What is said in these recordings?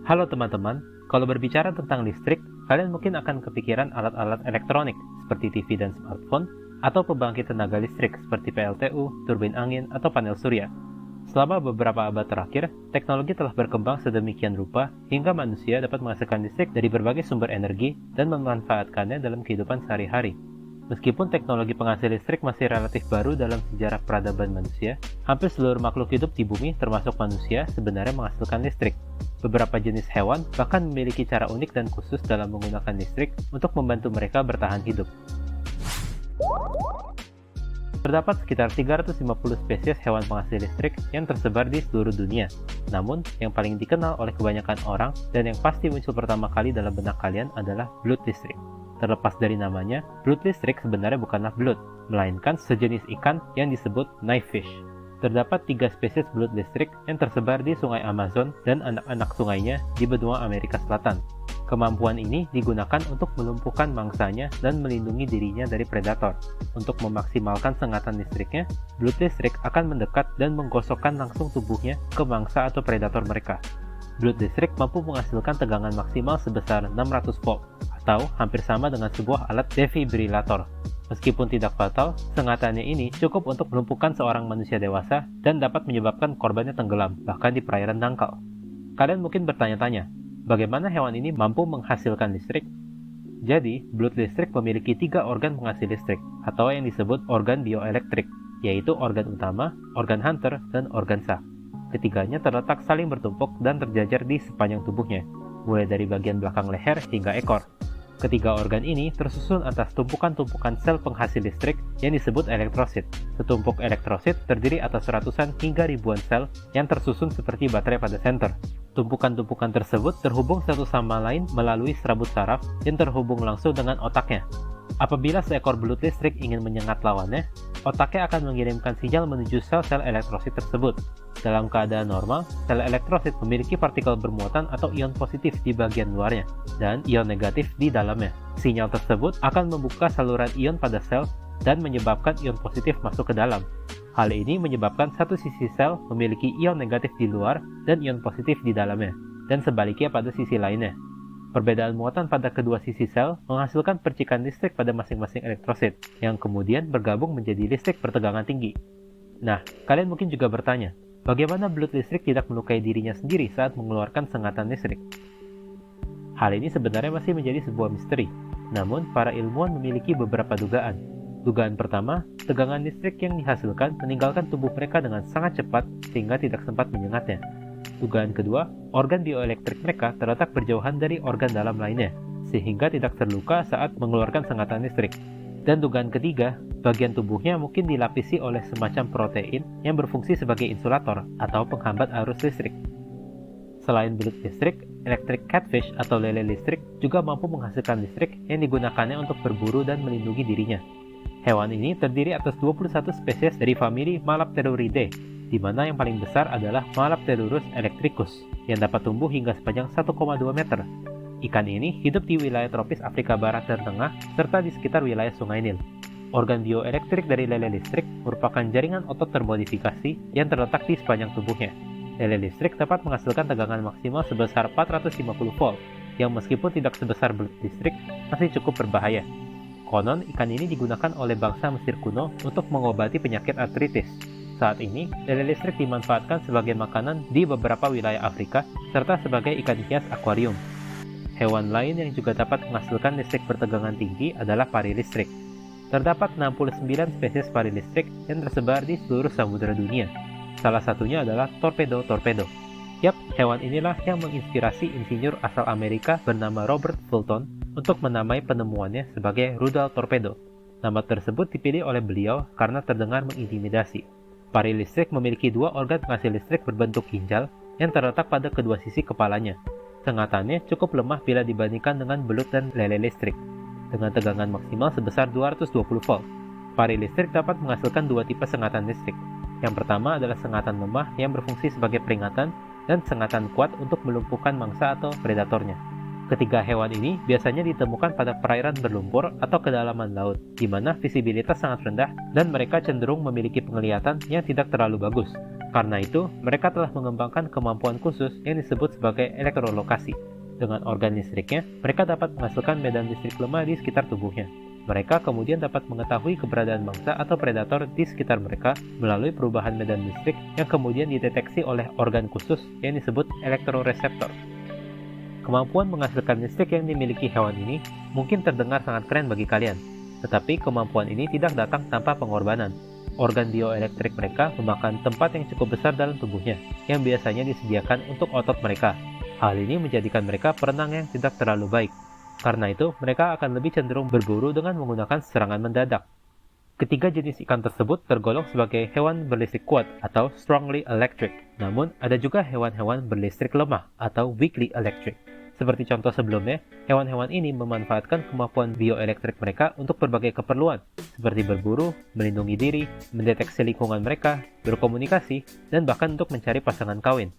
Halo teman-teman, kalau berbicara tentang listrik, kalian mungkin akan kepikiran alat-alat elektronik seperti TV dan smartphone, atau pembangkit tenaga listrik seperti PLTU, turbin angin, atau panel surya. Selama beberapa abad terakhir, teknologi telah berkembang sedemikian rupa hingga manusia dapat menghasilkan listrik dari berbagai sumber energi dan memanfaatkannya dalam kehidupan sehari-hari. Meskipun teknologi penghasil listrik masih relatif baru dalam sejarah peradaban manusia, hampir seluruh makhluk hidup di bumi termasuk manusia sebenarnya menghasilkan listrik. Beberapa jenis hewan bahkan memiliki cara unik dan khusus dalam menggunakan listrik untuk membantu mereka bertahan hidup. Terdapat sekitar 350 spesies hewan penghasil listrik yang tersebar di seluruh dunia. Namun, yang paling dikenal oleh kebanyakan orang dan yang pasti muncul pertama kali dalam benak kalian adalah belut listrik. Terlepas dari namanya, belut listrik sebenarnya bukanlah belut, melainkan sejenis ikan yang disebut knifefish. Terdapat 3 spesies belut listrik yang tersebar di Sungai Amazon dan anak-anak sungainya di benua Amerika Selatan. Kemampuan ini digunakan untuk melumpuhkan mangsanya dan melindungi dirinya dari predator. Untuk memaksimalkan sengatan listriknya, belut listrik akan mendekat dan menggosokkan langsung tubuhnya ke mangsa atau predator mereka. Belut listrik mampu menghasilkan tegangan maksimal sebesar 600 volt, atau hampir sama dengan sebuah alat defibrilator. Meskipun tidak fatal, sengatannya ini cukup untuk melumpuhkan seorang manusia dewasa dan dapat menyebabkan korbannya tenggelam, bahkan di perairan dangkal. Kalian mungkin bertanya-tanya, bagaimana hewan ini mampu menghasilkan listrik? Jadi, belut listrik memiliki 3 organ penghasil listrik, atau yang disebut organ bioelektrik, yaitu organ utama, organ hunter, dan organ sah. Ketiganya terletak saling bertumpuk dan terjajar di sepanjang tubuhnya, mulai dari bagian belakang leher hingga ekor. Ketiga organ ini tersusun atas tumpukan-tumpukan sel penghasil listrik yang disebut elektrosit. Setumpuk elektrosit terdiri atas ratusan hingga ribuan sel yang tersusun seperti baterai pada senter. Tumpukan-tumpukan tersebut terhubung satu sama lain melalui serabut saraf yang terhubung langsung dengan otaknya. Apabila seekor belut listrik ingin menyengat lawannya, otaknya akan mengirimkan sinyal menuju sel-sel elektrosit tersebut. Dalam keadaan normal, sel elektrosit memiliki partikel bermuatan atau ion positif di bagian luarnya, dan ion negatif di dalamnya. Sinyal tersebut akan membuka saluran ion pada sel dan menyebabkan ion positif masuk ke dalam. Hal ini menyebabkan satu sisi sel memiliki ion negatif di luar dan ion positif di dalamnya, dan sebaliknya pada sisi lainnya. Perbedaan muatan pada kedua sisi sel menghasilkan percikan listrik pada masing-masing elektrosit, yang kemudian bergabung menjadi listrik bertegangan tinggi. Nah, kalian mungkin juga bertanya, bagaimana belut listrik tidak melukai dirinya sendiri saat mengeluarkan sengatan listrik? Hal ini sebenarnya masih menjadi sebuah misteri, namun para ilmuwan memiliki beberapa dugaan. Dugaan pertama, tegangan listrik yang dihasilkan meninggalkan tubuh mereka dengan sangat cepat sehingga tidak sempat menyengatnya. Dugaan kedua, organ bioelektrik mereka terletak berjauhan dari organ dalam lainnya, sehingga tidak terluka saat mengeluarkan sengatan listrik. Dan dugaan ketiga, bagian tubuhnya mungkin dilapisi oleh semacam protein yang berfungsi sebagai insulator atau penghambat arus listrik. Selain belut listrik, electric catfish atau lele listrik juga mampu menghasilkan listrik yang digunakannya untuk berburu dan melindungi dirinya. Hewan ini terdiri atas 21 spesies dari famili Malapteruridae, di mana yang paling besar adalah Malapterurus electricus, yang dapat tumbuh hingga sepanjang 1,2 meter. Ikan ini hidup di wilayah tropis Afrika Barat dan Tengah, serta di sekitar wilayah Sungai Nil. Organ bioelektrik dari lele listrik merupakan jaringan otot termodifikasi yang terletak di sepanjang tubuhnya. Lele listrik dapat menghasilkan tegangan maksimal sebesar 450 volt, yang meskipun tidak sebesar belut listrik, masih cukup berbahaya. Konon, ikan ini digunakan oleh bangsa Mesir kuno untuk mengobati penyakit artritis. Saat ini, lele listrik dimanfaatkan sebagai makanan di beberapa wilayah Afrika, serta sebagai ikan hias akuarium. Hewan lain yang juga dapat menghasilkan listrik bertegangan tinggi adalah pari listrik. Terdapat 69 spesies pari listrik yang tersebar di seluruh samudera dunia. Salah satunya adalah torpedo-torpedo. Yap, hewan inilah yang menginspirasi insinyur asal Amerika bernama Robert Fulton untuk menamai penemuannya sebagai rudal torpedo. Nama tersebut dipilih oleh beliau karena terdengar mengintimidasi. Pari listrik memiliki 2 organ penghasil listrik berbentuk ginjal yang terletak pada kedua sisi kepalanya. Sengatannya cukup lemah bila dibandingkan dengan belut dan lele listrik, dengan tegangan maksimal sebesar 220 volt. Pari listrik dapat menghasilkan 2 tipe sengatan listrik. Yang pertama adalah sengatan lemah yang berfungsi sebagai peringatan dan sengatan kuat untuk melumpuhkan mangsa atau predatornya. Ketiga hewan ini biasanya ditemukan pada perairan berlumpur atau kedalaman laut, di mana visibilitas sangat rendah dan mereka cenderung memiliki penglihatan yang tidak terlalu bagus. Karena itu, mereka telah mengembangkan kemampuan khusus yang disebut sebagai elektrolokasi. Dengan organ listriknya, mereka dapat menghasilkan medan listrik lemah di sekitar tubuhnya. Mereka kemudian dapat mengetahui keberadaan mangsa atau predator di sekitar mereka melalui perubahan medan listrik yang kemudian dideteksi oleh organ khusus yang disebut elektroreseptor. Kemampuan menghasilkan listrik yang dimiliki hewan ini mungkin terdengar sangat keren bagi kalian, tetapi kemampuan ini tidak datang tanpa pengorbanan. Organ bioelektrik mereka memakan tempat yang cukup besar dalam tubuhnya, yang biasanya disediakan untuk otot mereka. Hal ini menjadikan mereka perenang yang tidak terlalu baik. Karena itu, mereka akan lebih cenderung berburu dengan menggunakan serangan mendadak. Ketiga jenis ikan tersebut tergolong sebagai hewan berlistrik kuat atau strongly electric. Namun, ada juga hewan-hewan berlistrik lemah atau weakly electric. Seperti contoh sebelumnya, hewan-hewan ini memanfaatkan kemampuan bioelektrik mereka untuk berbagai keperluan, seperti berburu, melindungi diri, mendeteksi lingkungan mereka, berkomunikasi, dan bahkan untuk mencari pasangan kawin.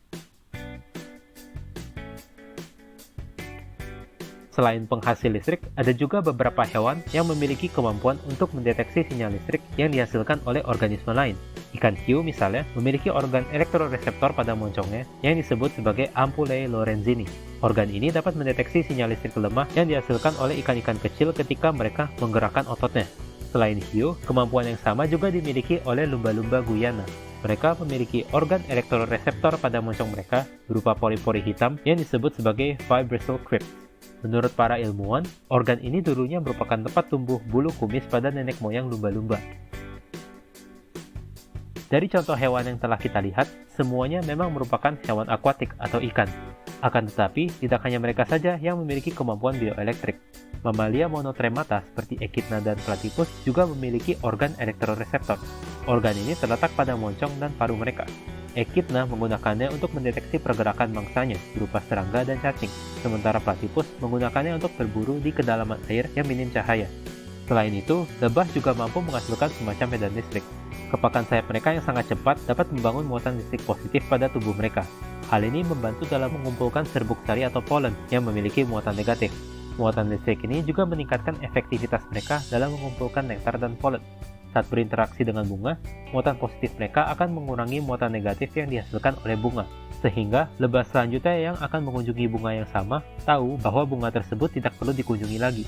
Selain penghasil listrik, ada juga beberapa hewan yang memiliki kemampuan untuk mendeteksi sinyal listrik yang dihasilkan oleh organisme lain. Ikan hiu misalnya memiliki organ elektroreseptor pada moncongnya yang disebut sebagai ampullae lorenzini. Organ ini dapat mendeteksi sinyal listrik lemah yang dihasilkan oleh ikan-ikan kecil ketika mereka menggerakkan ototnya. Selain hiu, kemampuan yang sama juga dimiliki oleh lumba-lumba Guyana. Mereka memiliki organ elektroreseptor pada moncong mereka berupa pori-pori hitam yang disebut sebagai vibrisal crypt. Menurut para ilmuwan, organ ini dulunya merupakan tempat tumbuh bulu kumis pada nenek moyang lumba-lumba. Dari contoh hewan yang telah kita lihat, semuanya memang merupakan hewan akuatik atau ikan. Akan tetapi, tidak hanya mereka saja yang memiliki kemampuan bioelektrik. Mamalia monotremata seperti echidna dan platypus juga memiliki organ elektroreseptor. Organ ini terletak pada moncong dan paruh mereka. Echidna menggunakannya untuk mendeteksi pergerakan mangsanya berupa serangga dan cacing, sementara platypus menggunakannya untuk berburu di kedalaman air yang minim cahaya. Selain itu, lebah juga mampu menghasilkan semacam medan listrik. Kepakan sayap mereka yang sangat cepat dapat membangun muatan listrik positif pada tubuh mereka. Hal ini membantu dalam mengumpulkan serbuk sari atau polen yang memiliki muatan negatif. Muatan listrik ini juga meningkatkan efektivitas mereka dalam mengumpulkan nektar dan polen. Saat berinteraksi dengan bunga, muatan positif mereka akan mengurangi muatan negatif yang dihasilkan oleh bunga. Sehingga lebah selanjutnya yang akan mengunjungi bunga yang sama tahu bahwa bunga tersebut tidak perlu dikunjungi lagi.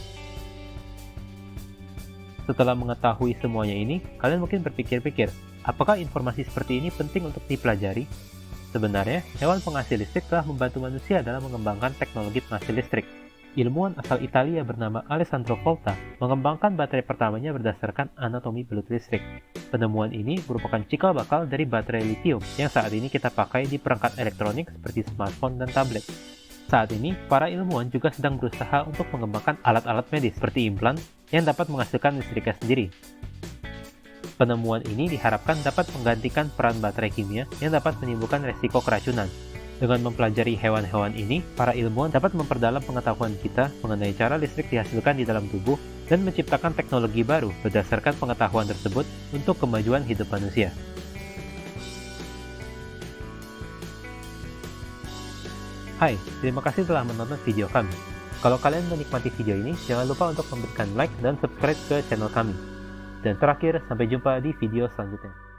Setelah mengetahui semuanya ini, kalian mungkin berpikir-pikir, apakah informasi seperti ini penting untuk dipelajari? Sebenarnya, hewan penghasil listrik telah membantu manusia dalam mengembangkan teknologi penghasil listrik. Ilmuwan asal Italia bernama Alessandro Volta mengembangkan baterai pertamanya berdasarkan anatomi belut listrik. Penemuan ini merupakan cikal bakal dari baterai lithium yang saat ini kita pakai di perangkat elektronik seperti smartphone dan tablet. Saat ini, para ilmuwan juga sedang berusaha untuk mengembangkan alat-alat medis seperti implan yang dapat menghasilkan listriknya sendiri. Penemuan ini diharapkan dapat menggantikan peran baterai kimia yang dapat menimbulkan resiko keracunan. Dengan mempelajari hewan-hewan ini, para ilmuwan dapat memperdalam pengetahuan kita mengenai cara listrik dihasilkan di dalam tubuh dan menciptakan teknologi baru berdasarkan pengetahuan tersebut untuk kemajuan hidup manusia. Hai, terima kasih telah menonton video kami. Kalau kalian menikmati video ini, jangan lupa untuk memberikan like dan subscribe ke channel kami. Dan terakhir, sampai jumpa di video selanjutnya.